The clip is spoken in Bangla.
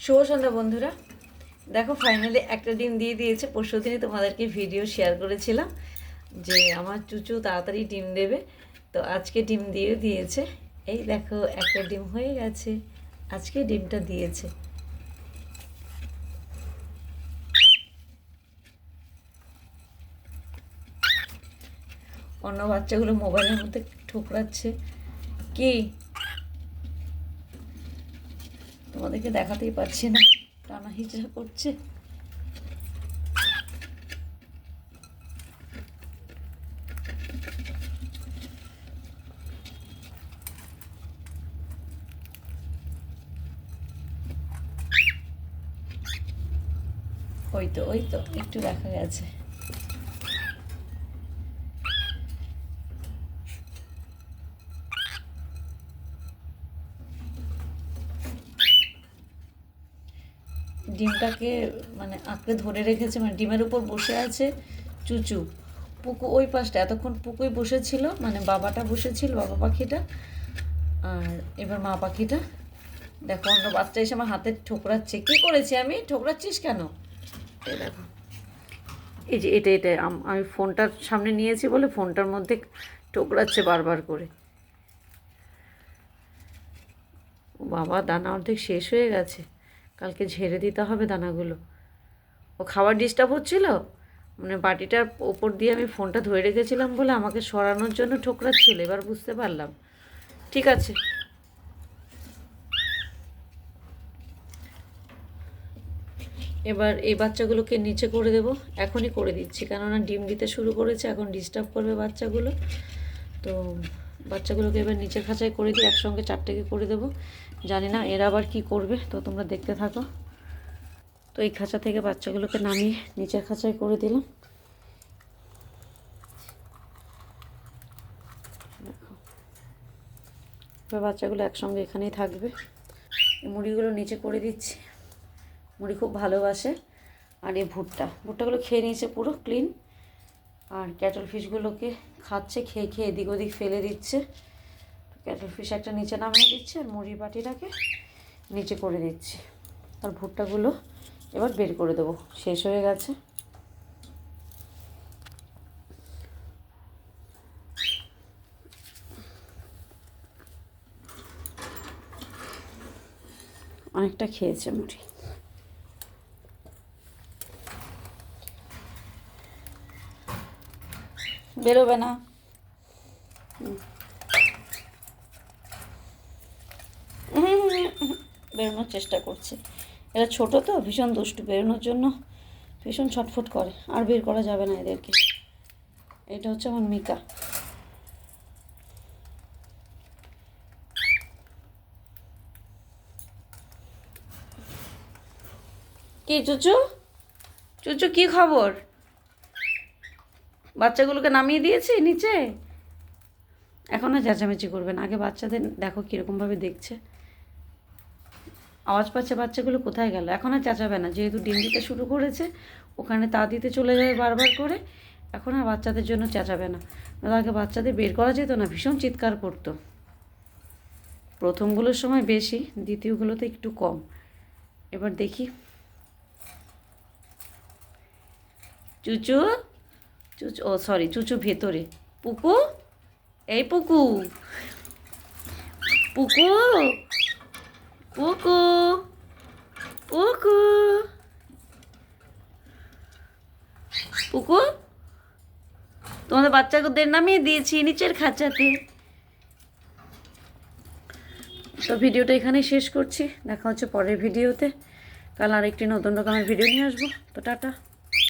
শুভ সন্ধ্যা বন্ধুরা। দেখো ফাইনালি একটা ডিম দিয়ে দিয়েছে। পরশুদিনই তোমাদেরকে ভিডিও শেয়ার করেছিলাম যে আমার চুচু তাড়াতাড়ি ডিম দেবে, তো আজকে ডিম দিয়ে দিয়েছে। এই দেখো একটা ডিম হয়ে গেছে, আজকে ডিমটা দিয়েছে। অন্য বাচ্চাগুলো মোবাইলের মধ্যে ঠোকরাচ্ছে। কি তোমাদেরকে দেখাতেই পারছি না, টানা হিচড়া করছে। ওই তো একটু দেখা গেছে। ডিমটাকে মানে আঁকড়ে ধরে রেখেছে, মানে ডিমের উপর বসে আছে চুচু। পুকু ওই পাশটা, এতক্ষণ পুকুই বসেছিল, মানে বাবাটা বসেছিল, বাবা পাখিটা। আর এবার মা পাখিটা। দেখো অন্য বাচ্চা এসে আমার হাতে ঠোকরাচ্ছে। কি করেছি আমি? ঠোকরাচ্ছিস কেন? এই দেখো, এই যে এটা আমি ফোনটার সামনে নিয়েছি বলে ফোনটার মধ্যে ঠোকরাচ্ছে বারবার করে। বাবা, দানা অর্ধেক শেষ হয়ে গেছে, কালকে ঝেড়ে দিতে হবে দানাগুলো। ও খাবার ডিস্টার্ব হচ্ছিল, মানে বাটিটার ওপর দিয়ে আমি ফোনটা ধরে রেখেছিলাম বলে আমাকে সরানোর জন্য ঠোকরাচ্ছিল। এবার বুঝতে পারলাম। ঠিক আছে, এবার এই বাচ্চাগুলোকে নিচে করে দেবো। এখনই করে দিচ্ছি, কেননা ডিম দিতে শুরু করেছে, এখন ডিস্টার্ব করবে বাচ্চাগুলো। তো বাচ্চাগুলোকে এবার নিচের খাঁচায় করে দিই, একসঙ্গে চারটেকে করে দেবো। জানি না এরা আবার কি করবে, তো তোমরা দেখতে থাকো। তো এই খাঁচা থেকে বাচ্চাগুলোকে নামিয়ে নিচের খাঁচায় করে দিলাম। এবার বাচ্চাগুলো একসঙ্গে এখানেই থাকবে। এই মুড়িগুলো নিচে করে দিচ্ছি, মুড়ি খুব ভালোবাসে। আর এই ভুট্টাগুলো খেয়ে নিয়েছে পুরো ক্লিন। আর ক্যাটল ফিশগুলোকে খাচ্ছে, খেয়ে খেয়ে এদিক ওদিক ফেলে দিচ্ছে। ক্যাটল ফিশ একটা নিচে নামিয়ে দিচ্ছে, আর মুড়ি বাটিটাকে নিচে করে দিচ্ছি। আর ভুট্টাগুলো এবার বের করে দেবো, শেষ হয়ে গেছে। অনেকটা খেয়েছে মুড়ি। বেরোবে না। বেরোনোর চেষ্টা করছে। এরা ছোটো তো ভীষণ দুষ্টু, বেরোনোর জন্য ভীষণ ছটফট করে। আর বের করা যাবে না এদেরকে। এটা হচ্ছে আমার মিকা। কি চুচু, চুচু কি খবর? বাচ্চাগুলোকে নামিয়ে দিয়েছি নিচে। এখন আর চেঁচামেচি করবে না। আগে বাচ্চাদের দেখো কীরকমভাবে দেখছে, আওয়াজ পাচ্ছে বাচ্চাগুলো কোথায় গেল। এখন আর চেঁচাবে না, যেহেতু ডিম দিতে শুরু করেছে, ওখানে তা দিতে চলে যাবে বারবার করে। এখন আর বাচ্চাদের জন্য চেঁচাবে না। আগে বাচ্চাদের বের করা যেত না, ভীষণ চিৎকার করতো। প্রথমগুলোর সময় বেশি, দ্বিতীয়গুলোতে একটু কম। এবার দেখি। চুচু, চুচু, ও সরি, চুচু ভেতরে। পুকু, এই পুকু, পুকু, পুকু, পুকু, পুকু, তোমাদের বাচ্চাদের নামিয়ে দিয়েছি নিচের খাঁচাতে। তো ভিডিওটা এখানেই শেষ করছি, দেখা হচ্ছে পরের ভিডিওতে। কাল আরেকটি নতুন রকমের ভিডিও নিয়ে আসবো। তো টাটা।